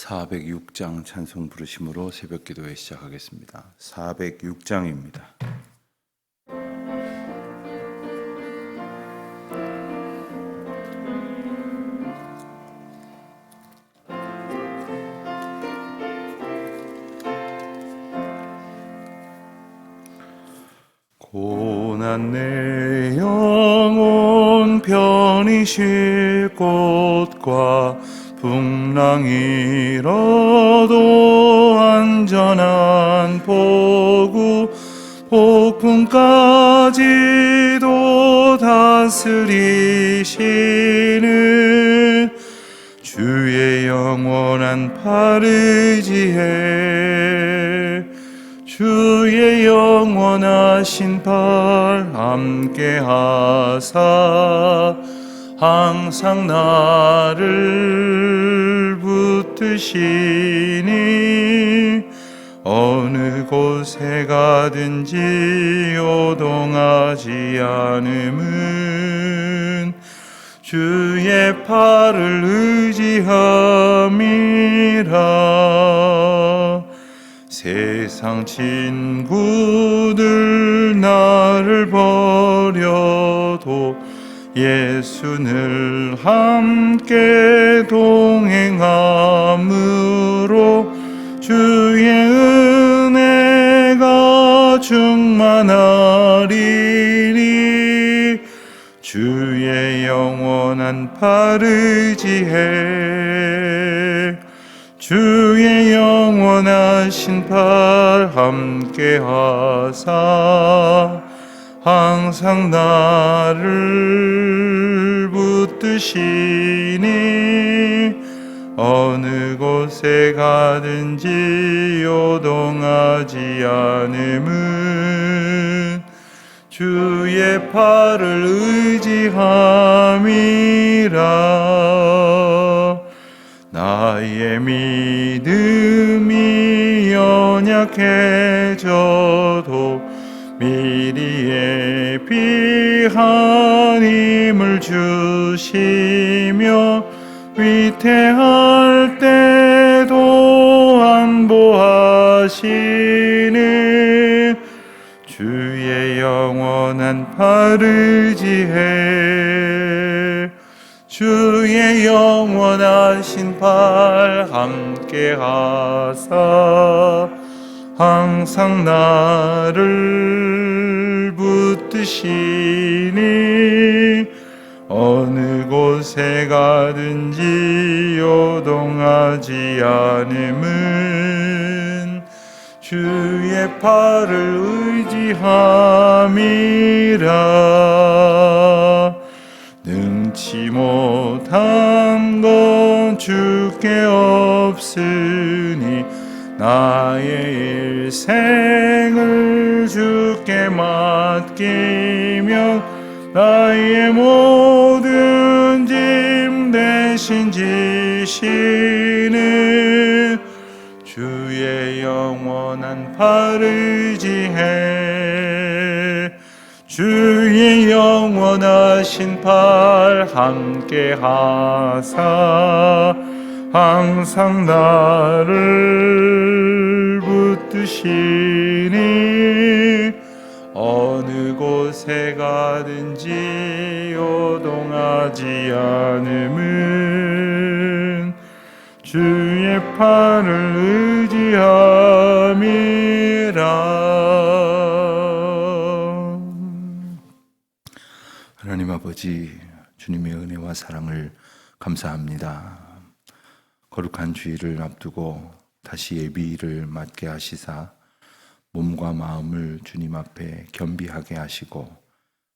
406장 찬송 부르심으로 새벽 기도회 시작하겠습니다. 406장입니다. 고난 내 영혼 편히 쉴 곳과 풍랑 일어도 안전한 포구 폭풍까지도 다스리시는 주의 영원한 팔 의지해 주의 영원하신 팔 함께하사 항상 나를 붙드시니 어느 곳에 가든지 요동하지 않음은 주의 팔을 의지함이라. 세상 친구들 나를 버려도 예수를 함께 동행함으로 주의 은혜가 충만하리니 주의 영원한 팔 의지해 주의 영원하신 팔 함께하사 항상 나를 붙드시니 어느 곳에 가든지 요동하지 않음은 주의 팔을 의지함이라. 나의 믿음이 연약해져도 미리 예비한 힘을 주시며 위태할 때도 안보하시는 주의 영원한 팔 의지해 주의 영원하신 팔 함께하사 항상 나를 붙드시니 어느 곳에 가든지 요동하지 않음은 주의 팔을 의지함이라. 능치 못한 건 주께 없으니 나의 일생을 주께 맡기며 나의 모든 짐 대신 지시는 주의 영원한 팔 의지해 주의 영원하신 팔 함께하사 항상 나를 붙드시니 어느 곳에 가든지 요동하지 않음은 주의 팔을 의지함이라. 하나님 아버지, 주님의 은혜와 사랑을 감사합니다. 거룩한 주일을 앞두고 다시 예비를 맞게 하시사 몸과 마음을 주님 앞에 겸비하게 하시고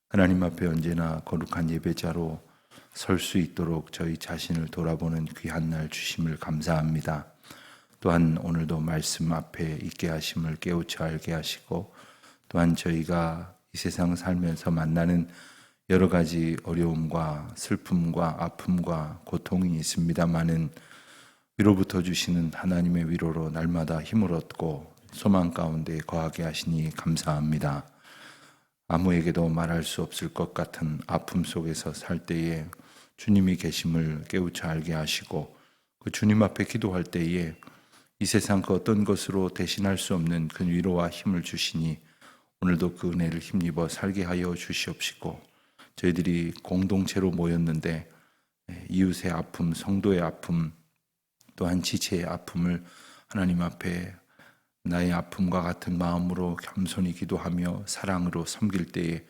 하나님 앞에 언제나 거룩한 예배자로 설 수 있도록 저희 자신을 돌아보는 귀한 날 주심을 감사합니다. 또한 오늘도 말씀 앞에 있게 하심을 깨우쳐 알게 하시고 또한 저희가 이 세상 살면서 만나는 여러 가지 어려움과 슬픔과 아픔과 고통이 있습니다마는 위로부터 주시는 하나님의 위로로 날마다 힘을 얻고 소망 가운데 거하게 하시니 감사합니다. 아무에게도 말할 수 없을 것 같은 아픔 속에서 살 때에 주님이 계심을 깨우쳐 알게 하시고 그 주님 앞에 기도할 때에 이 세상 그 어떤 것으로 대신할 수 없는 그 위로와 힘을 주시니 오늘도 그 은혜를 힘입어 살게 하여 주시옵시고, 저희들이 공동체로 모였는데 이웃의 아픔, 성도의 아픔, 또한 지체의 아픔을 하나님 앞에 나의 아픔과 같은 마음으로 겸손히 기도하며 사랑으로 섬길 때에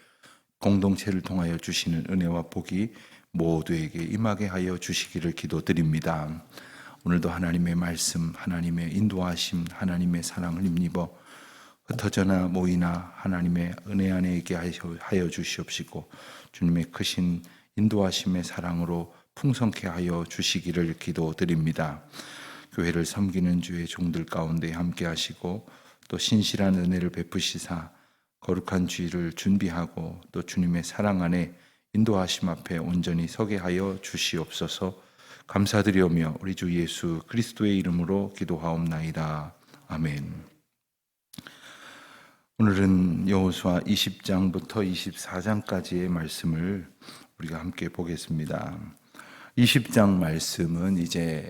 공동체를 통하여 주시는 은혜와 복이 모두에게 임하게 하여 주시기를 기도드립니다. 오늘도 하나님의 말씀, 하나님의 인도하심, 하나님의 사랑을 힘입어 흩어져나 모이나 하나님의 은혜 안에 있게 하여 주시옵시고, 주님의 크신 인도하심의 사랑으로 풍성케 하여 주시기를 기도드립니다. 교회를 섬기는 주의 종들 가운데 함께 하시고, 또 신실한 은혜를 베푸시사 거룩한 주의를 준비하고 또 주님의 사랑 안에 인도하심 앞에 온전히 서게 하여 주시옵소서. 감사드리오며 우리 주 예수 그리스도의 이름으로 기도하옵나이다. 아멘. 오늘은 여호수아 20장부터 24장까지의 말씀을 우리가 함께 보겠습니다. 20장 말씀은 이제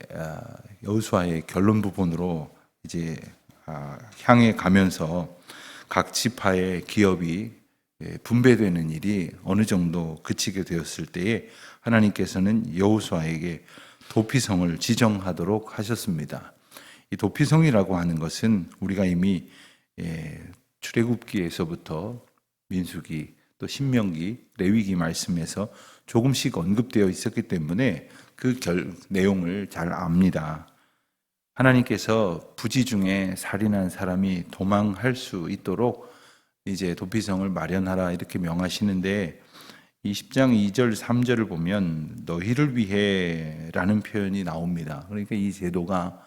여호수아의 결론 부분으로 이제 향해 가면서 각 지파의 기업이 분배되는 일이 어느 정도 그치게 되었을 때에 하나님께서는 여호수아에게 도피성을 지정하도록 하셨습니다. 이 도피성이라고 하는 것은 우리가 이미 출애굽기에서부터 민수기, 또 신명기, 레위기 말씀에서 조금씩 언급되어 있었기 때문에 그 내용을 잘 압니다. 하나님께서 부지 중에 살인한 사람이 도망할 수 있도록 이제 도피성을 마련하라 이렇게 명하시는데, 20장 2절 3절을 보면 너희를 위해 라는 표현이 나옵니다. 그러니까 이 제도가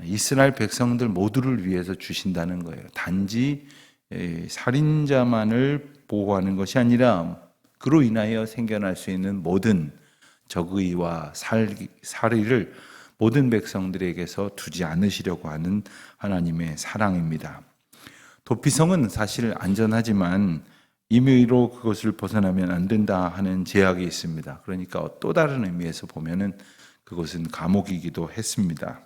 이스라엘 백성들 모두를 위해서 주신다는 거예요. 단지 살인자만을 보호하는 것이 아니라 그로 인하여 생겨날 수 있는 모든 적의와 살의를 모든 백성들에게서 두지 않으시려고 하는 하나님의 사랑입니다. 도피성은 사실 안전하지만 임의로 그것을 벗어나면 안 된다 하는 제약이 있습니다. 그러니까 또 다른 의미에서 보면은 그것은 감옥이기도 했습니다.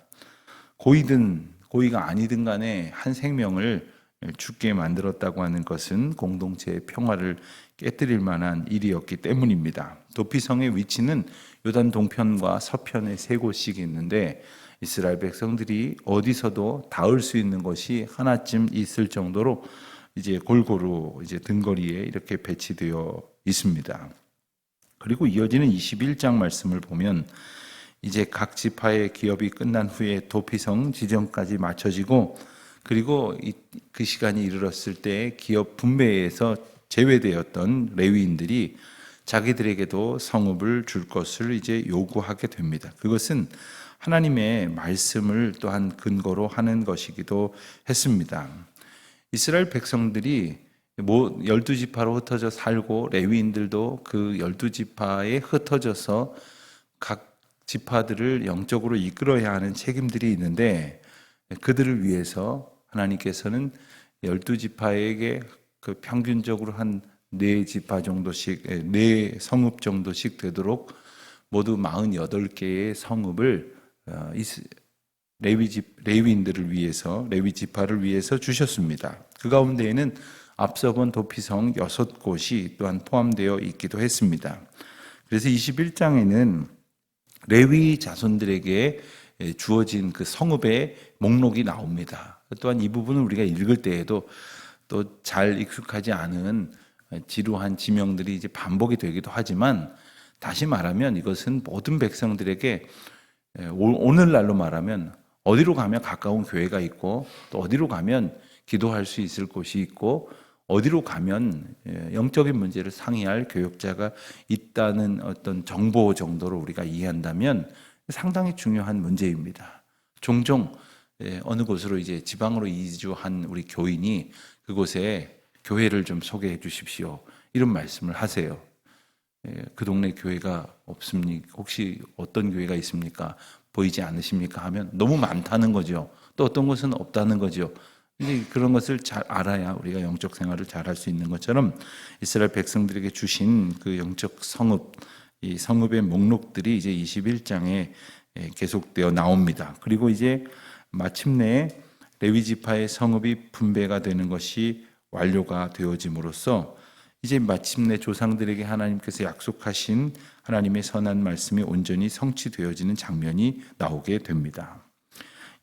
고의든 고의가 아니든 간에 한 생명을 죽게 만들었다고 하는 것은 공동체의 평화를 깨뜨릴 만한 일이었기 때문입니다. 도피성의 위치는 요단 동편과 서편에 세 곳씩 있는데 이스라엘 백성들이 어디서도 닿을 수 있는 것이 하나쯤 있을 정도로 이제 골고루 이제 등거리에 이렇게 배치되어 있습니다. 그리고 이어지는 21장 말씀을 보면 이제 각 지파의 기업이 끝난 후에 도피성 지정까지 맞춰지고, 그리고 그 시간이 이르렀을 때 기업 분배에서 제외되었던 레위인들이 자기들에게도 성읍을 줄 것을 이제 요구하게 됩니다. 그것은 하나님의 말씀을 또한 근거로 하는 것이기도 했습니다. 이스라엘 백성들이 12지파로 흩어져 살고 레위인들도 그 12지파에 흩어져서 각 지파들을 영적으로 이끌어야 하는 책임들이 있는데, 그들을 위해서 하나님께서는 12지파에게 그 평균적으로 한 4지파 정도씩, 4성읍 정도씩 되도록 모두 48개의 성읍을 레위인들을 위해서, 레위지파를 위해서 주셨습니다. 그 가운데에는 앞서 본 도피성 6곳이 또한 포함되어 있기도 했습니다. 그래서 21장에는 레위 자손들에게 주어진 그 성읍의 목록이 나옵니다. 또한 이 부분을 우리가 읽을 때에도 또 잘 익숙하지 않은 지루한 지명들이 이제 반복이 되기도 하지만, 다시 말하면 이것은 모든 백성들에게 오늘날로 말하면 어디로 가면 가까운 교회가 있고, 또 어디로 가면 기도할 수 있을 곳이 있고, 어디로 가면 영적인 문제를 상의할 교역자가 있다는 어떤 정보 정도로 우리가 이해한다면 상당히 중요한 문제입니다. 종종 어느 곳으로 이제 지방으로 이주한 우리 교인이 그곳에 교회를 좀 소개해 주십시오, 이런 말씀을 하세요. 그 동네 교회가 없습니까? 혹시 어떤 교회가 있습니까? 보이지 않으십니까? 하면 너무 많다는 거죠. 또 어떤 곳은 없다는 거죠. 근데 그런 것을 잘 알아야 우리가 영적 생활을 잘 할 수 있는 것처럼 이스라엘 백성들에게 주신 그 영적 성읍, 이 성읍의 목록들이 이제 21장에 계속되어 나옵니다. 그리고 이제 마침내 레위 지파의 성읍이 분배가 되는 것이 완료가 되어짐으로써 이제 마침내 조상들에게 하나님께서 약속하신 하나님의 선한 말씀이 온전히 성취되어지는 장면이 나오게 됩니다.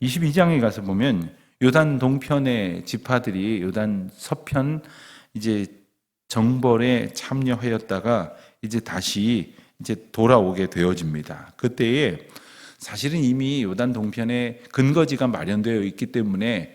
22장에 가서 보면 요단 동편의 지파들이 요단 서편 이제 정벌에 참여하였다가 이제 다시 이제 돌아오게 되어집니다. 그때에 사실은 이미 요단 동편에 근거지가 마련되어 있기 때문에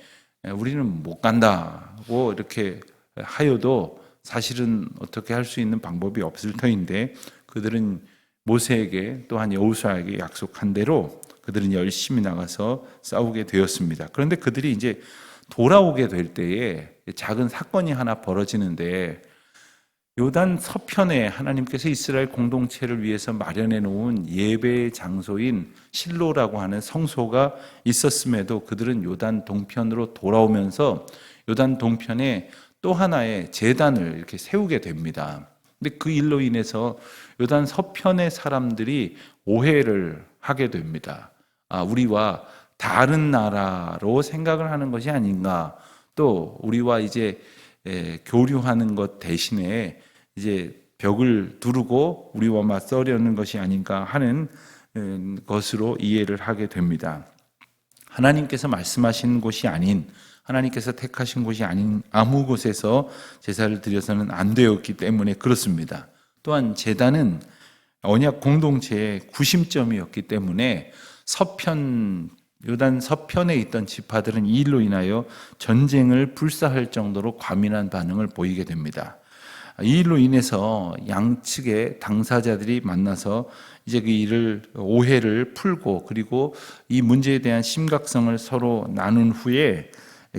우리는 못 간다고 이렇게 하여도 사실은 어떻게 할 수 있는 방법이 없을 터인데 그들은 모세에게 또한 여호수아에게 약속한 대로 그들은 열심히 나가서 싸우게 되었습니다. 그런데 그들이 이제 돌아오게 될 때에 작은 사건이 하나 벌어지는데 요단 서편에 하나님께서 이스라엘 공동체를 위해서 마련해 놓은 예배의 장소인 실로라고 하는 성소가 있었음에도 그들은 요단 동편으로 돌아오면서 요단 동편에 또 하나의 제단을 이렇게 세우게 됩니다. 근데 그 일로 인해서 요단 서편의 사람들이 오해를 하게 됩니다. 우리와 다른 나라로 생각을 하는 것이 아닌가, 또 우리와 이제 교류하는 것 대신에 이제 벽을 두르고 우리와 맞서려는 것이 아닌가 하는 것으로 이해를 하게 됩니다. 하나님께서 말씀하신 곳이 아닌, 하나님께서 택하신 곳이 아닌 아무 곳에서 제사를 드려서는 안 되었기 때문에 그렇습니다. 또한 제단은 언약 공동체의 구심점이었기 때문에 요단 서편에 있던 지파들은 이 일로 인하여 전쟁을 불사할 정도로 과민한 반응을 보이게 됩니다. 이 일로 인해서 양측의 당사자들이 만나서 이제 그 오해를 풀고 그리고 이 문제에 대한 심각성을 서로 나눈 후에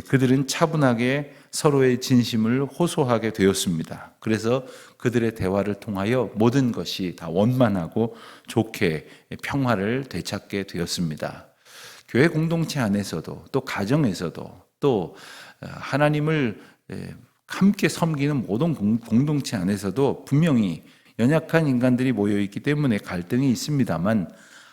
그들은 차분하게 서로의 진심을 호소하게 되었습니다. 그래서 그들의 대화를 통하여 모든 것이 다 원만하고 좋게 평화를 되찾게 되었습니다. 교회 공동체 안에서도 또 가정에서도 또 하나님을 함께 섬기는 모든 공동체 안에서도 분명히 연약한 인간들이 모여있기 때문에 갈등이 있습니다만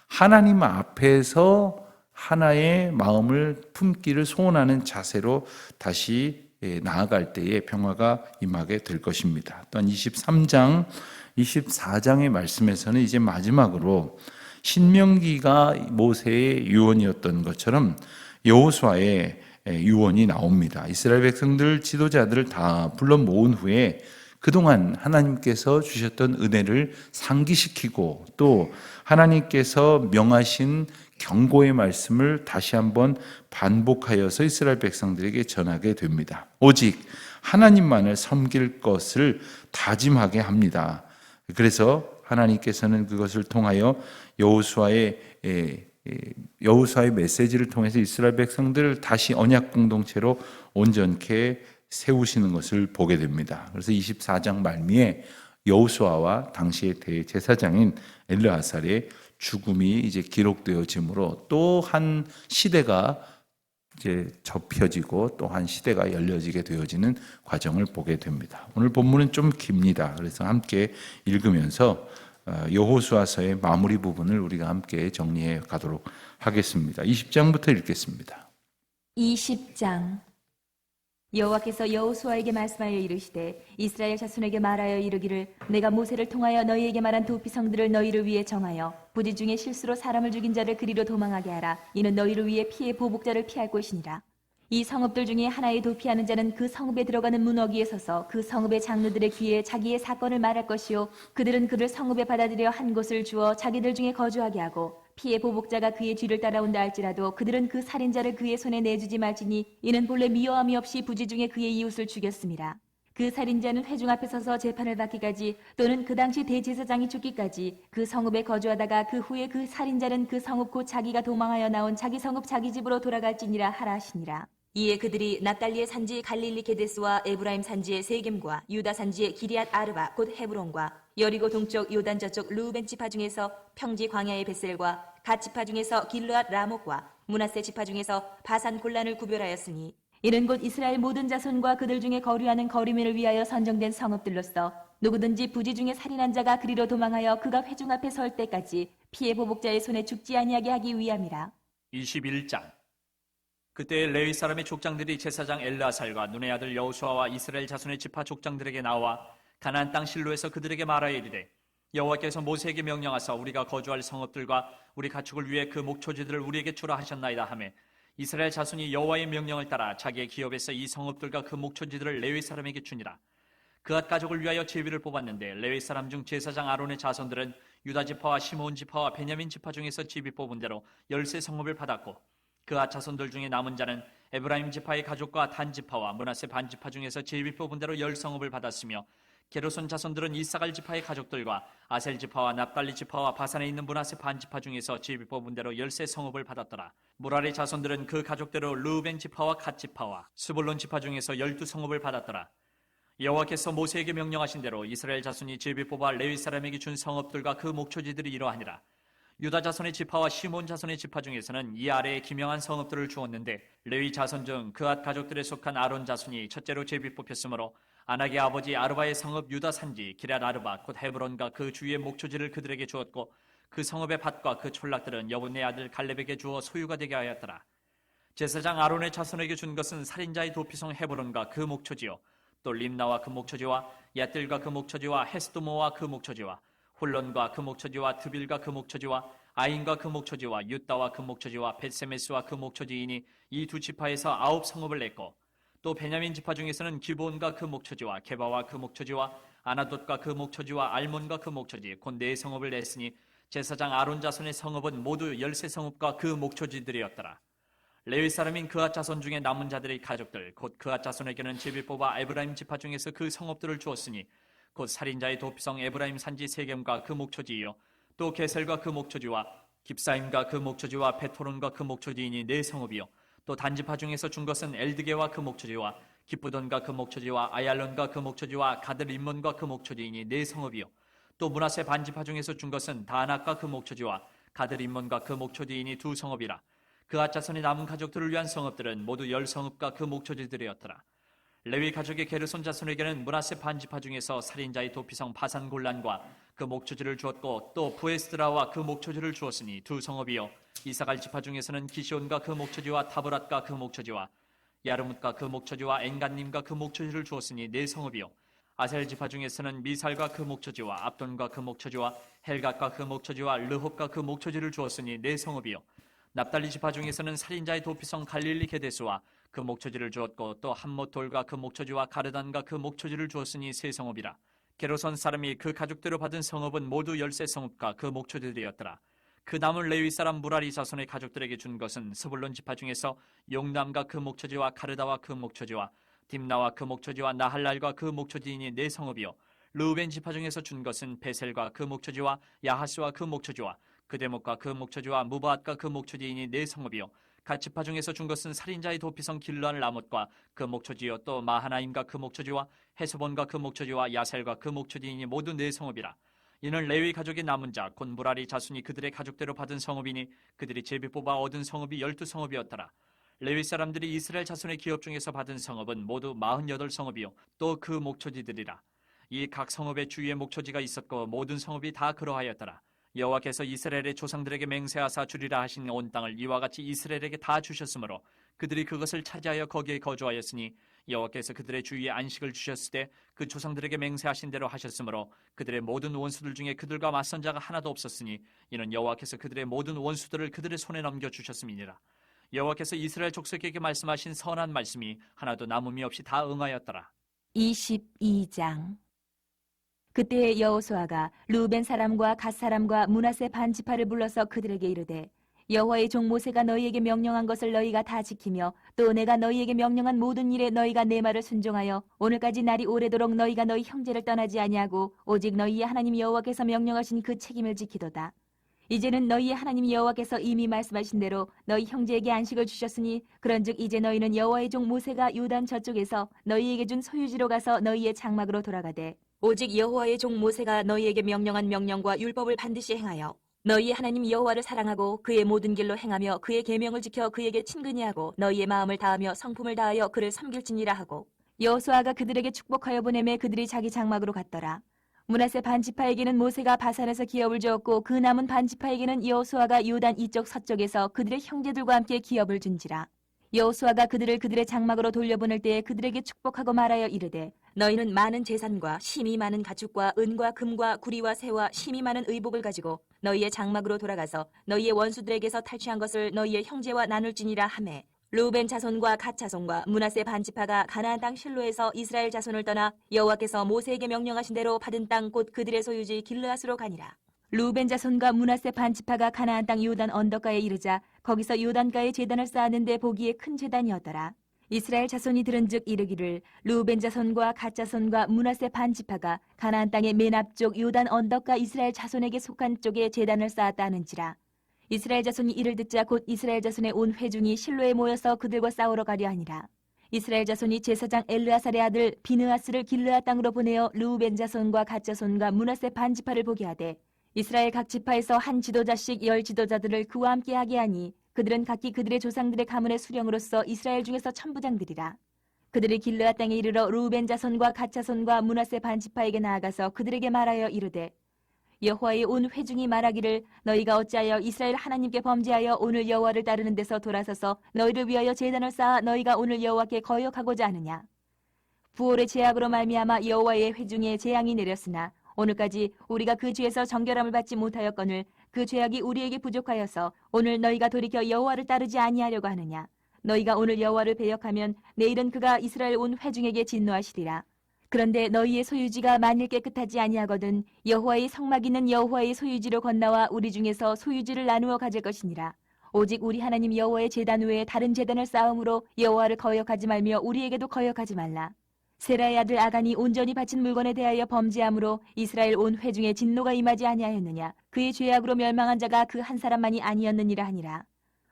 하나님 앞에서 하나의 마음을 품기를 소원하는 자세로 다시 나아갈 때에 평화가 임하게 될 것입니다. 또한 23장, 24장의 말씀에서는 이제 마지막으로 신명기가 모세의 유언이었던 것처럼 여호수아의 유언이 나옵니다. 이스라엘 백성들 지도자들을 다 불러 모은 후에 그동안 하나님께서 주셨던 은혜를 상기시키고 또 하나님께서 명하신 경고의 말씀을 다시 한번 반복하여서 이스라엘 백성들에게 전하게 됩니다. 오직 하나님만을 섬길 것을 다짐하게 합니다. 그래서 하나님께서는 그것을 통하여 여호수아의 메시지를 통해서 이스라엘 백성들을 다시 언약 공동체로 온전케 세우시는 것을 보게 됩니다. 그래서 24장 말미에 여호수아와 당시의 대제사장인 엘르아살의 죽음이 이제 기록되어지므로 또 한 시대가 이제 접혀지고 또 한 시대가 열려지게 되어지는 과정을 보게 됩니다. 오늘 본문은 좀 깁니다. 그래서 함께 읽으면서 여호수아서의 마무리 부분을 우리가 함께 정리해 가도록 하겠습니다. 20장부터 읽겠습니다. 20장 여호와께서 여호수아에게 말씀하여 이르시되 이스라엘 자손에게 말하여 이르기를 내가 모세를 통하여 너희에게 말한 도피성들을 너희를 위해 정하여 부지 중에 실수로 사람을 죽인 자를 그리로 도망하게 하라. 이는 너희를 위해 피해 보복자를 피할 것이니라. 이 성읍들 중에 하나에 도피하는 자는 그 성읍에 들어가는 문어기에 서서 그 성읍의 장로들의 귀에 자기의 사건을 말할 것이요 그들은 그를 성읍에 받아들여 한 곳을 주어 자기들 중에 거주하게 하고 피해 보복자가 그의 뒤를 따라온다 할지라도 그들은 그 살인자를 그의 손에 내주지 말지니 이는 본래 미워함이 없이 부지 중에 그의 이웃을 죽였습니다. 그 살인자는 회중 앞에 서서 재판을 받기까지 또는 그 당시 대제사장이 죽기까지 그 성읍에 거주하다가 그 후에 그 살인자는 그 성읍 곧 자기가 도망하여 나온 자기 성읍 자기 집으로 돌아갈지니라 하라 하시니라. 이에 그들이 납달리의 산지 갈릴리 게데스와 에브라임 산지의 세겜과 유다 산지의 기리앗 아르바 곧 헤브론과 여리고 동쪽 요단 저쪽 르우벤 지파 중에서 평지 광야의 벳셀과 갓 지파 중에서 길르앗 라목과 므낫세 지파 중에서 바산 골란을 구별하였으니 이는 곧 이스라엘 모든 자손과 그들 중에 거류하는 거류민을 위하여 선정된 성읍들로서 누구든지 부지 중에 살인한 자가 그리로 도망하여 그가 회중 앞에 설 때까지 피해 보복자의 손에 죽지 아니하게 하기 위함이라. 21장. 그때 레위 사람의 족장들이 제사장 엘르아살과 눈의 아들 여호수아와 이스라엘 자손의 지파 족장들에게 나와 가나안 땅 실로에서 그들에게 말하여 이르되 여호와께서 모세에게 명령하사 우리가 거주할 성읍들과 우리 가축을 위해 그 목초지들을 우리에게 주라 하셨나이다 하매 이스라엘 자손이 여호와의 명령을 따라 자기의 기업에서 이 성읍들과 그 목초지들을 레위 사람에게 주니라. 그앗 가족을 위하여 제비를 뽑았는데 레위 사람 중 제사장 아론의 자손들은 유다 지파와 시므온 지파와 베냐민 지파 중에서 제비 뽑은 대로 13 성읍을 받았고 그앗 자손들 중에 남은 자는 에브라임 지파의 가족과 단 지파와 므낫세 반 지파 중에서 제비 뽑은 대로 10 성읍을 받았으며 게르손 자손들은 이사갈 지파의 가족들과 아셀 지파와 납달리 지파와 바산에 있는 므낫세 반 지파 중에서 제비 뽑은 대로 13 성읍을 받았더라. 무라리 자손들은 그 가족대로 르우벤 지파와 갓 지파와 스불론 지파 중에서 12 성읍을 받았더라. 여호와께서 모세에게 명령하신 대로 이스라엘 자손이 제비 뽑아 레위 사람에게 준 성읍들과 그 목초지들이 이러하니라. 유다 자손의 지파와 시몬 자손의 지파 중에서는 이 아래에 기명한 성읍들을 주었는데 레위 자손 중 그앗 가족들에 속한 아론 자손이 첫째로 제비 뽑혔으므로 아낙의 아버지 아르바의 성읍 유다 산지 기럇 아르바 곧 헤브론과 그 주위의 목초지를 그들에게 주었고 그 성읍의 밭과 그 촌락들은 여분의 아들 갈렙에게 주어 소유가 되게 하였더라. 제사장 아론의 자손에게 준 것은 살인자의 도피성 헤브론과 그 목초지요 또 림나와 그 목초지와 얏들과 그 목초지와 헤스도모와 그 목초지와 훌론과 그 목초지와 드빌과 그 목초지와 아인과 그 목초지와 유다와 그 목초지와 벳세메스와 그 목초지이니 이 두 지파에서 9 성읍을 냈고 또 베냐민 지파 중에서는 기브온과 그 목초지와 게바와 그 목초지와 아나돗과 그 목초지와 알몬과 그 목초지 곧 4 성읍을 냈으니 제사장 아론 자손의 성읍은 모두 13 성읍과 그 목초지들이었더라. 레위 사람인 그앗 자손 중에 남은 자들의 가족들 곧 그앗 자손에게는 제비 뽑아 에브라임 지파 중에서 그 성읍들을 주었으니 곧 살인자의 도피성 에브라임 산지 세겜과 그 목초지이요 또 게셀과 그 목초지와 깁사임과 그 목초지와 베토론과 그 목초지이니 4 성읍이요 또 단지파 중에서 준 것은 엘드게와 그 목초지와 기쁘돈과 그 목초지와 아얄론과 그 목초지와 가드림몬과 그 목초지이니 4 성읍이요 또 므낫세 반지파 중에서 준 것은 다낙과 그 목초지와 가드림몬과 그 목초지이니 2 성읍이라. 그앗 자손이 남은 가족들을 위한 성읍들은 모두 10 성읍과 그 목초지들이었더라. 레위 가족의 게르손 자손에게는 므낫세 반지파 중에서 살인자의 도피성 바산 골란과 그 목초지를 주었고 또 부에스드라와 그 목초지를 주었으니 2 성읍이요 이사갈 지파 중에서는 기시온과 그 목초지와 타브랏과 그 목초지와 야르뭇과 그 목초지와 엔간님과 그 목초지를 주었으니 4 성읍이요 아셀 지파 중에서는 미살과 그 목초지와 압돈과 그 목초지와 헬갓과 그 목초지와 르홉과 그 목초지를 주었으니 4 성읍이요 납달리 지파 중에서는 살인자의 도피성 갈릴리 게데스와 그 목초지를 주었고 또 함못돌과 그 목초지와 가르단과 그 목초지를 주었으니 3 성읍이라. 게르손 사람이 그 가족대로 받은 성읍은 모두 13 성읍과 그 목초지들이었더라. 그 남은 레위 사람 무라리 자손의 가족들에게 준 것은 스불론 지파 중에서 용남과 그 목초지와 가르다와 그 목초지와 딥나와 그 목초지와 나할랄과 그 목초지이니 4 성읍이요 르우벤 지파 중에서 준 것은 베셀과 그 목초지와 야하스와 그 목초지와 그데목과 그 목초지와 무바앗과 그 목초지이니 4 성읍이요 갓 지파 중에서 준 것은 살인자의 도피성 길르한 라못과 그 목초지요 또 마하나임과 그 목초지와 헤스본과 그 목초지와 야셀과 그 목초지이니 모두 4 성읍이라. 이는 레위 가족의 남은 자 곧 무라리 자손이 그들의 가족대로 받은 성읍이니 그들이 제비 뽑아 얻은 성읍이 12 성읍이었더라. 레위 사람들이 이스라엘 자손의 기업 중에서 받은 성읍은 모두 48 성읍이요 또 그 목초지들이라. 이 각 성읍의 주위에 목초지가 있었고 모든 성읍이 다 그러하였더라. 여호와께서 이스라엘의 조상들에게 맹세하사 주리라 하신 온 땅을 이와 같이 이스라엘에게 다 주셨으므로 그들이 그것을 차지하여 거기에 거주하였으니 여호와께서 그들의 주위에 안식을 주셨을 때 그 조상들에게 맹세하신 대로 하셨으므로 그들의 모든 원수들 중에 그들과 맞선 자가 하나도 없었으니 이는 여호와께서 그들의 모든 원수들을 그들의 손에 넘겨 주셨음이니라. 여호와께서 이스라엘 족속에게 말씀하신 선한 말씀이 하나도 남음이 없이 다 응하였더라. 22장. 그때 여호수아가 루벤 사람과 갓 사람과 므낫세 반 지파를 불러서 그들에게 이르되 여호와의 종 모세가 너희에게 명령한 것을 너희가 다 지키며 또 내가 너희에게 명령한 모든 일에 너희가 내 말을 순종하여 오늘까지 날이 오래도록 너희가 너희 형제를 떠나지 아니하고 오직 너희의 하나님 여호와께서 명령하신 그 책임을 지키도다. 이제는 너희의 하나님 여호와께서 이미 말씀하신 대로 너희 형제에게 안식을 주셨으니 그런즉 이제 너희는 여호와의 종 모세가 요단 저쪽에서 너희에게 준 소유지로 가서 너희의 장막으로 돌아가되 오직 여호와의 종 모세가 너희에게 명령한 명령과 율법을 반드시 행하여 너희의 하나님 여호와를 사랑하고 그의 모든 길로 행하며 그의 계명을 지켜 그에게 친근히 하고 너희의 마음을 다하며 성품을 다하여 그를 섬길지니라 하고 여호수아가 그들에게 축복하여 보내매 그들이 자기 장막으로 갔더라. 므낫세 반지파에게는 모세가 바산에서 기업을 주었고 그 남은 반지파에게는 여호수아가 요단 이쪽 서쪽에서 그들의 형제들과 함께 기업을 준지라. 여호수아가 그들을 그들의 장막으로 돌려보낼 때에 그들에게 축복하고 말하여 이르되 너희는 많은 재산과 심이 많은 가축과 은과 금과 구리와 새와 심이 많은 의복을 가지고 너희의 장막으로 돌아가서 너희의 원수들에게서 탈취한 것을 너희의 형제와 나눌지니라 하매 르우벤 자손과 갓 자손과 므낫세 반지파가 가나안 땅 실로에서 이스라엘 자손을 떠나 여호와께서 모세에게 명령하신 대로 받은 땅 곧 그들의 소유지 길르앗으로 가니라. 르우벤 자손과 므낫세 반지파가 가나안 땅 요단 언덕가에 이르자 거기서 요단가에 제단을 쌓았는데 보기에 큰 제단이었더라. 이스라엘 자손이 들은즉 이르기를 르우벤 자손과 갓 자손과 므낫세 반지파가 가나안 땅의 맨 앞쪽 요단 언덕가 이스라엘 자손에게 속한 쪽에 제단을 쌓았다 하는지라. 이스라엘 자손이 이를 듣자 곧 이스라엘 자손의 온 회중이 실로에 모여서 그들과 싸우러 가려 하니라. 이스라엘 자손이 제사장 엘르아살의 아들 비느하스를 길르앗 땅으로 보내어 르우벤 자손과 갓 자손과 므낫세 반지파를 보게 하되 이스라엘 각 지파에서 한 지도자씩 10 지도자들을 그와 함께 하게 하니 그들은 각기 그들의 조상들의 가문의 수령으로서 이스라엘 중에서 천부장들이라. 그들이 길르앗 땅에 이르러 르우벤 자손과 갓 자손과 므낫세 반지파에게 나아가서 그들에게 말하여 이르되 여호와의 온 회중이 말하기를 너희가 어찌하여 이스라엘 하나님께 범죄하여 오늘 여호와를 따르는 데서 돌아서서 너희를 위하여 제단을 쌓아 너희가 오늘 여호와께 거역하고자 하느냐. 부올의 제약으로 말미암아 여호와의 회중에 재앙이 내렸으나 오늘까지 우리가 그 죄에서 정결함을 받지 못하였거늘 그 죄악이 우리에게 부족하여서 오늘 너희가 돌이켜 여호와를 따르지 아니하려고 하느냐. 너희가 오늘 여호와를 배역하면 내일은 그가 이스라엘 온 회중에게 진노하시리라. 그런데 너희의 소유지가 만일 깨끗하지 아니하거든 여호와의 성막이는 여호와의 소유지로 건너와 우리 중에서 소유지를 나누어 가질 것이니라. 오직 우리 하나님 여호와의 제단 외에 다른 제단을 쌓음으로 여호와를 거역하지 말며 우리에게도 거역하지 말라. 세라의 아들 아간이 온전히 바친 물건에 대하여 범죄함으로 이스라엘 온 회중에 진노가 임하지 아니하였느냐. 그의 죄악으로 멸망한 자가 그 한 사람만이 아니었느니라 하니라.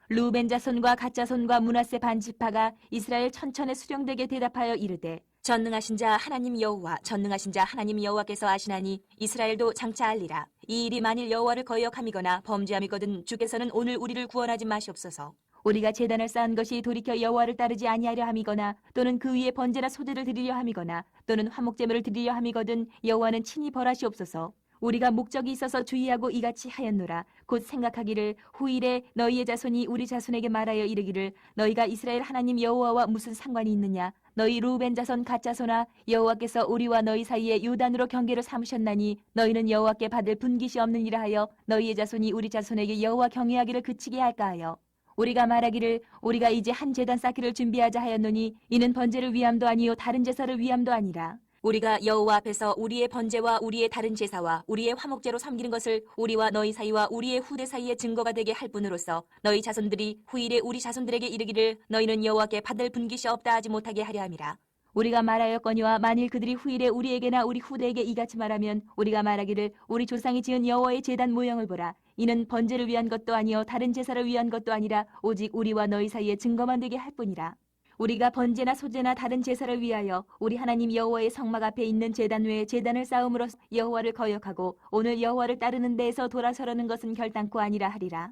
르우벤 자손과 갓 자손과 므낫세 반지파가 이스라엘 천천의 수령들에게 대답하여 이르되 전능하신 자 하나님 여호와 전능하신 자 하나님 여호와께서 아시나니 이스라엘도 장차 알리라. 이 일이 만일 여호와를 거역함이거나 범죄함이거든 주께서는 오늘 우리를 구원하지 마시옵소서. 우리가 제단을 쌓은 것이 돌이켜 여호와를 따르지 아니하려 함이거나 또는 그 위에 번제나 소제를 드리려 함이거나 또는 화목제물을 드리려 함이거든 여호와는 친히 벌하시옵소서. 우리가 목적이 있어서 주의하고 이같이 하였노라. 곧 생각하기를 후일에 너희의 자손이 우리 자손에게 말하여 이르기를 너희가 이스라엘 하나님 여호와와 무슨 상관이 있느냐. 너희 르우벤 자손 갓 자손아 여호와께서 우리와 너희 사이에 요단으로 경계를 삼으셨나니 너희는 여호와께 받을 분깃이 없느니라 하여 너희의 자손이 우리 자손에게 여호와 경외하기를 그치게 할까 하여 우리가 말하기를 우리가 이제 한 제단 쌓기를 준비하자 하였노니 이는 번제를 위함도 아니요 다른 제사를 위함도 아니라. 우리가 여호와 앞에서 우리의 번제와 우리의 다른 제사와 우리의 화목제로 섬기는 것을 우리와 너희 사이와 우리의 후대 사이에 증거가 되게 할 뿐으로써 너희 자손들이 후일에 우리 자손들에게 이르기를 너희는 여호와께 받을 분깃이 없다 하지 못하게 하려 함이라. 우리가 말하였거니와 만일 그들이 후일에 우리에게나 우리 후대에게 이같이 말하면 우리가 말하기를 우리 조상이 지은 여호와의 제단 모형을 보라. 이는 번제를 위한 것도 아니요 다른 제사를 위한 것도 아니라 오직 우리와 너희 사이에 증거만 되게 할 뿐이라. 우리가 번제나 소제나 다른 제사를 위하여 우리 하나님 여호와의 성막 앞에 있는 제단 외에 제단을 쌓음으로 여호와를 거역하고 오늘 여호와를 따르는 데에서 돌아서려는 것은 결단코 아니라 하리라.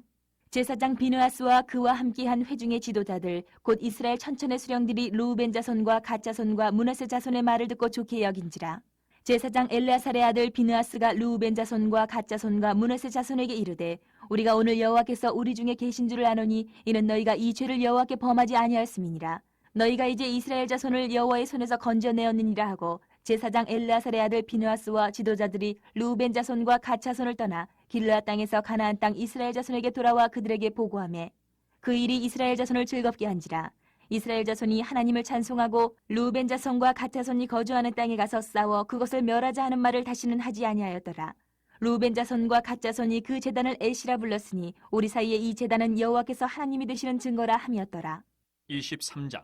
제사장 비느하스와 그와 함께한 회중의 지도자들 곧 이스라엘 천천의 수령들이 르우벤 자손과 갓 자손과 므낫세 자손의 말을 듣고 좋게 여긴지라. 제사장 엘르아살의 아들 비느하스가 르우벤 자손과 갓 자손과 므낫세 자손에게 이르되 우리가 오늘 여호와께서 우리 중에 계신 줄을 아노니 이는 너희가 이 죄를 여호와께 범하지 아니하였음이니라. 너희가 이제 이스라엘 자손을 여호와의 손에서 건져내었느니라 하고 제사장 엘르아살의 아들 비느하스와 지도자들이 르우벤 자손과 갓 자손을 떠나 길르앗 땅에서 가나안 땅 이스라엘 자손에게 돌아와 그들에게 보고하매 그 일이 이스라엘 자손을 즐겁게 한지라. 이스라엘 자손이 하나님을 찬송하고 르우벤 자손과 갓 자손이 거주하는 땅에 가서 싸워 그것을 멸하자 하는 말을 다시는 하지 아니하였더라. 르우벤 자손과 갓 자손이 그 제단을 에시라 불렀으니 우리 사이에 이 제단은 여호와께서 하나님이 되시는 증거라 함이었더라. 23장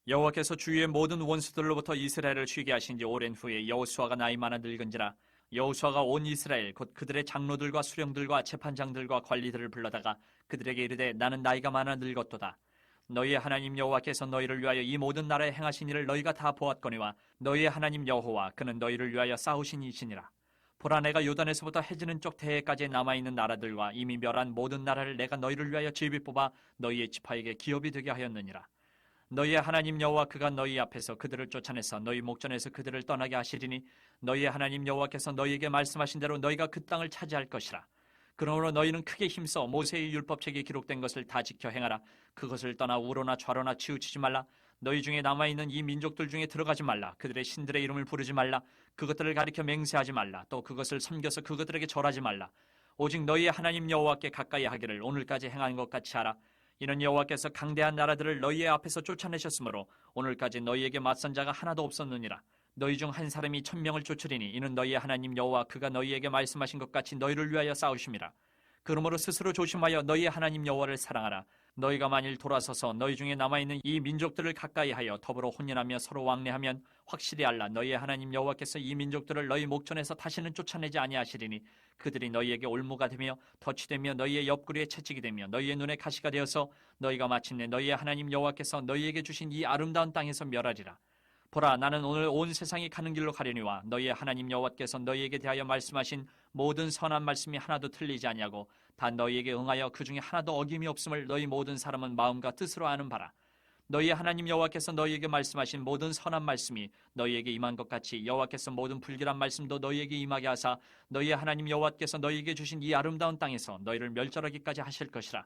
여호와께서 주위의 모든 원수들로부터 이스라엘을 쉬게 하신 지 오랜 후에 여호수아가 나이 많아 늙은지라. 여호수아가 온 이스라엘 곧 그들의 장로들과 수령들과 재판장들과 관리들을 불러다가 그들에게 이르되 나는 나이가 많아 늙었도다. 너희의 하나님 여호와께서 너희를 위하여 이 모든 나라에 행하신 일을 너희가 다 보았거니와 너희의 하나님 여호와 그는 너희를 위하여 싸우신 이시니라. 보라 내가 요단에서부터 해지는 쪽 대해까지 남아있는 나라들과 이미 멸한 모든 나라를 내가 너희를 위하여 제비 뽑아 너희의 지파에게 기업이 되게 하였느니라. 너희의 하나님 여호와 그가 너희 앞에서 그들을 쫓아내서 너희 목전에서 그들을 떠나게 하시리니 너희의 하나님 여호와께서 너희에게 말씀하신 대로 너희가 그 땅을 차지할 것이라. 그러므로 너희는 크게 힘써 모세의 율법책에 기록된 것을 다 지켜 행하라. 그것을 떠나 우로나 좌로나 치우치지 말라. 너희 중에 남아있는 이 민족들 중에 들어가지 말라. 그들의 신들의 이름을 부르지 말라. 그것들을 가리켜 맹세하지 말라. 또 그것을 섬겨서 그것들에게 절하지 말라. 오직 너희의 하나님 여호와께 가까이 하기를 오늘까지 행한 것 같이 하라. 이는 여호와께서 강대한 나라들을 너희의 앞에서 쫓아내셨으므로 오늘까지 너희에게 맞선 자가 하나도 없었느니라. 너희 중 한 사람이 1000명을 쫓으리니 이는 너희의 하나님 여호와 그가 너희에게 말씀하신 것 같이 너희를 위하여 싸우심이라. 그러므로 스스로 조심하여 너희의 하나님 여호와를 사랑하라. 너희가 만일 돌아서서 너희 중에 남아있는 이 민족들을 가까이하여 더불어 혼인하며 서로 왕래하면 확실히 알라. 너희의 하나님 여호와께서 이 민족들을 너희 목전에서 다시는 쫓아내지 아니하시리니 그들이 너희에게 올무가 되며 덫이 되며 너희의 옆구리에 채찍이 되며 너희의 눈에 가시가 되어서 너희가 마침내 너희의 하나님 여호와께서 너희에게 주신 이 아름다운 땅에서 멸하리라. 보라, 나는 오늘 온 세상이 가는 길로 가려니와 너희의 하나님 여호와께서 너희에게 대하여 말씀하신 모든 선한 말씀이 하나도 틀리지 아니하고 다 너희에게 응하여 그 중에 하나도 어김이 없음을 너희 모든 사람은 마음과 뜻으로 아는 바라. 너희의 하나님 여호와께서 너희에게 말씀하신 모든 선한 말씀이 너희에게 임한 것 같이 여호와께서 모든 불길한 말씀도 너희에게 임하게 하사 너희의 하나님 여호와께서 너희에게 주신 이 아름다운 땅에서 너희를 멸절하기까지 하실 것이라.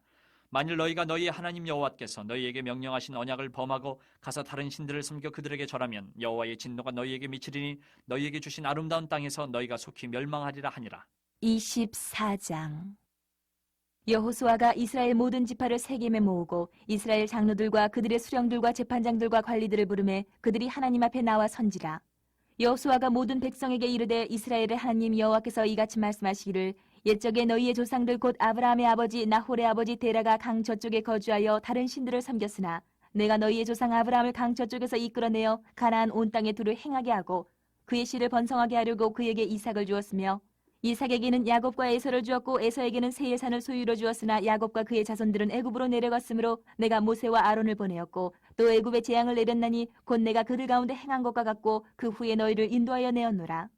만일 너희가 너희의 하나님 여호와께서 너희에게 명령하신 언약을 범하고 가서 다른 신들을 섬겨 그들에게 절하면 여호와의 진노가 너희에게 미치리니 너희에게 주신 아름다운 땅에서 너희가 속히 멸망하리라 하니라. 24장. 여호수아가 이스라엘 모든 지파를 세겜에 모으고 이스라엘 장로들과 그들의 수령들과 재판장들과 관리들을 부르매 그들이 하나님 앞에 나와 선지라. 여호수아가 모든 백성에게 이르되 이스라엘의 하나님 여호와께서 이같이 말씀하시기를 옛적에 너희의 조상들 곧 아브라함의 아버지 나홀의 아버지 데라가 강 저쪽에 거주하여 다른 신들을 섬겼으나 내가 너희의 조상 아브라함을 강 저쪽에서 이끌어내어 가나안 온 땅에 두루 행하게 하고 그의 씨를 번성하게 하려고 그에게 이삭을 주었으며 이삭에게는 야곱과 에서를 주었고 에서에게는 세일 산을 소유로 주었으나 야곱과 그의 자손들은 애굽으로 내려갔으므로 내가 모세와 아론을 보내었고 또 애굽에 재앙을 내렸나니 곧 내가 그들 가운데 행한 것과 같고 그 후에 너희를 인도하여 내었노라.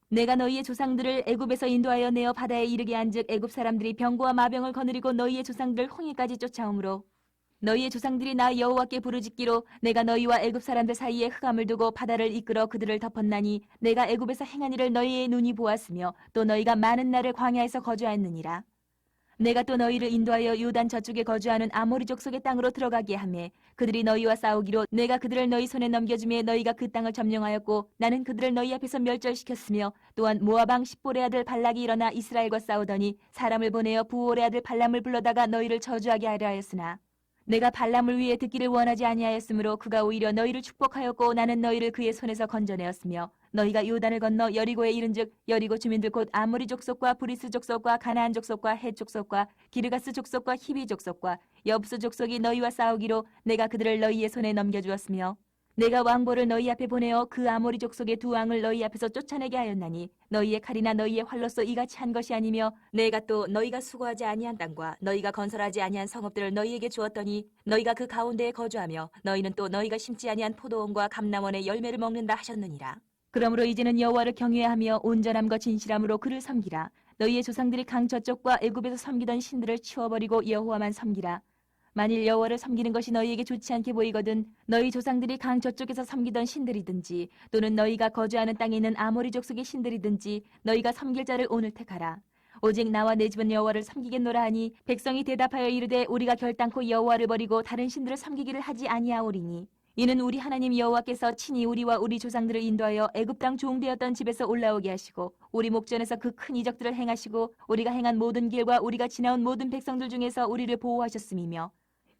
내가 너희의 조상들을 애굽에서 인도하여 내어 바다에 이르게 한즉 애굽 사람들이 병거와 마병을 거느리고 너희의 조상들을 홍해까지 쫓아오므로 너희의 조상들이 나 여호와께 부르짖기로 내가 너희와 애굽 사람들 사이에 흑암을 두고 바다를 이끌어 그들을 덮었나니 내가 애굽에서 행한 일을 너희의 눈이 보았으며 또 너희가 많은 날을 광야에서 거주하였느니라. 내가 또 너희를 인도하여 요단 저쪽에 거주하는 아모리족 속의 땅으로 들어가게 하매 그들이 너희와 싸우기로 내가 그들을 너희 손에 넘겨주매 너희가 그 땅을 점령하였고 나는 그들을 너희 앞에서 멸절시켰으며 또한 모압 왕 십볼의 아들 발락이 일어나 이스라엘과 싸우더니 사람을 보내어 부올의 아들 발람을 불러다가 너희를 저주하게 하려 하였으나 내가 발람을 위해 듣기를 원하지 아니하였으므로 그가 오히려 너희를 축복하였고 나는 너희를 그의 손에서 건져내었으며 너희가 요단을 건너 여리고에 이른즉 여리고 주민들 곧 아모리 족속과 브리스 족속과 가나안 족속과 헷 족속과 기르가스 족속과 히비 족속과 여부스 족속이 너희와 싸우기로 내가 그들을 너희의 손에 넘겨주었으며 내가 왕보를 너희 앞에 보내어 그 아모리 족속의 두 왕을 너희 앞에서 쫓아내게 하였나니 너희의 칼이나 너희의 활로서 이같이 한 것이 아니며 내가 또 너희가 수고하지 아니한 땅과 너희가 건설하지 아니한 성읍들을 너희에게 주었더니 너희가 그 가운데에 거주하며 너희는 또 너희가 심지 아니한 포도원과 감람원의 열매를 먹는다 하셨느니라. 그러므로 이제는 여호와를 경외하며 온전함과 진실함으로 그를 섬기라. 너희의 조상들이 강 저쪽과 애굽에서 섬기던 신들을 치워버리고 여호와만 섬기라. 만일 여호와를 섬기는 것이 너희에게 좋지 않게 보이거든 너희 조상들이 강 저쪽에서 섬기던 신들이든지 또는 너희가 거주하는 땅에 있는 아모리 족속의 신들이든지 너희가 섬길 자를 오늘 택하라. 오직 나와 내 집은 여호와를 섬기겠노라 하니 백성이 대답하여 이르되 우리가 결단코 여호와를 버리고 다른 신들을 섬기기를 하지 아니하오리니 이는 우리 하나님 여호와께서 친히 우리와 우리 조상들을 인도하여 애굽 땅 종되었던 집에서 올라오게 하시고 우리 목전에서 그 큰 이적들을 행하시고 우리가 행한 모든 길과 우리가 지나온 모든 백성들 중에서 우리를 보호하셨음이며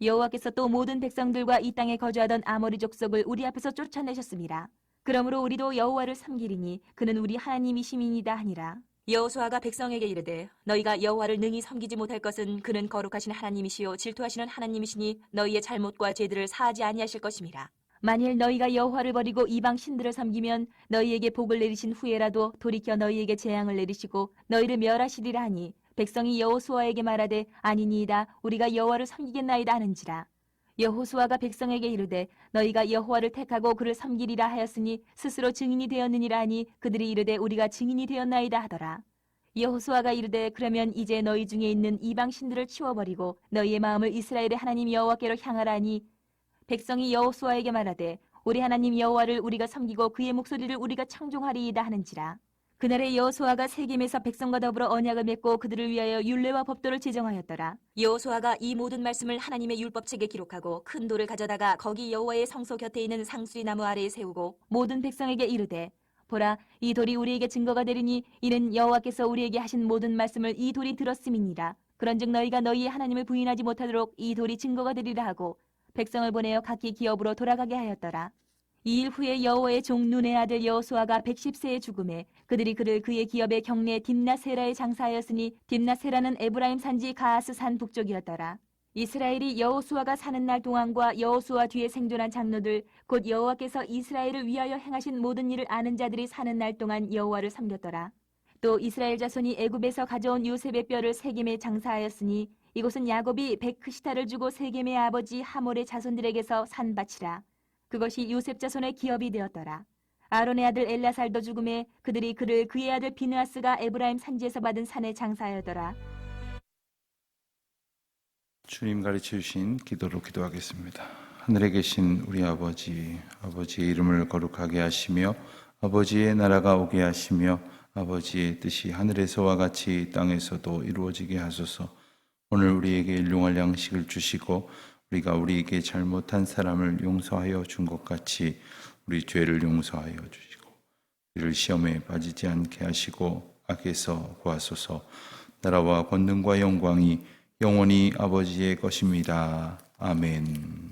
여호와께서 또 모든 백성들과 이 땅에 거주하던 아모리 족속을 우리 앞에서 쫓아내셨습니다. 그러므로 우리도 여호와를 섬기리니 그는 우리 하나님이심이니이다 하니라. 여호수아가 백성에게 이르되 너희가 여호와를 능히 섬기지 못할 것은 그는 거룩하신 하나님이시요 질투하시는 하나님이시니 너희의 잘못과 죄들을 사하지 아니하실 것임이라. 만일 너희가 여호와를 버리고 이방 신들을 섬기면 너희에게 복을 내리신 후에라도 돌이켜 너희에게 재앙을 내리시고 너희를 멸하시리라 하니 백성이 여호수아에게 말하되 아니니이다 우리가 여호와를 섬기겠나이다 하는지라. 여호수아가 백성에게 이르되 너희가 여호와를 택하고 그를 섬기리라 하였으니 스스로 증인이 되었느니라 하니 그들이 이르되 우리가 증인이 되었나이다 하더라. 여호수아가 이르되 그러면 이제 너희 중에 있는 이방 신들을 치워버리고 너희의 마음을 이스라엘의 하나님 여호와께로 향하라 하니 백성이 여호수아에게 말하되 우리 하나님 여호와를 우리가 섬기고 그의 목소리를 우리가 청종하리이다 하는지라. 그날에 여호수아가 세겜에서 백성과 더불어 언약을 맺고 그들을 위하여 율례와 법도를 제정하였더라. 여호수아가 이 모든 말씀을 하나님의 율법책에 기록하고 큰 돌을 가져다가 거기 여호와의 성소 곁에 있는 상수리 나무 아래에 세우고 모든 백성에게 이르되 보라, 이 돌이 우리에게 증거가 되리니 이는 여호와께서 우리에게 하신 모든 말씀을 이 돌이 들었음이니라. 그런즉 너희가 너희의 하나님을 부인하지 못하도록 이 돌이 증거가 되리라 하고 백성을 보내어 각기 기업으로 돌아가게 하였더라. 2일 후에 여호와의 종 눈의 아들 여호수아가 110세에 죽음에 그들이 그를 그의 기업의 경내 딥나세라에 장사하였으니 딥나세라는 에브라임 산지 가하스 산 북쪽이었더라. 이스라엘이 여호수아가 사는 날 동안과 여호수아 뒤에 생존한 장로들 곧 여호와께서 이스라엘을 위하여 행하신 모든 일을 아는 자들이 사는 날 동안 여호와를 섬겼더라. 또 이스라엘 자손이 애굽에서 가져온 요셉의 뼈를 세겜에 장사하였으니 이곳은 야곱이 백크시타를 주고 세겜의 아버지 하몰의 자손들에게서 산 밭이라. 그것이 요셉 자손의 기업이 되었더라. 아론의 아들 엘라살도 죽음에 그들이 그를 그의 아들 비느하스가 에브라임 산지에서 받은 산에 장사하였더라. 주님 가르쳐 주신 기도로 기도하겠습니다. 하늘에 계신 우리 아버지, 아버지의 이름을 거룩하게 하시며 아버지의 나라가 오게 하시며 아버지의 뜻이 하늘에서와 같이 땅에서도 이루어지게 하소서. 오늘 우리에게 일용할 양식을 주시고 우리가 우리에게 잘못한 사람을 용서하여 준 것 같이 우리 죄를 용서하여 주시고 우리를 시험에 빠지지 않게 하시고 악에서 구하소서. 나라와 권능과 영광이 영원히 아버지의 것입니다. 아멘.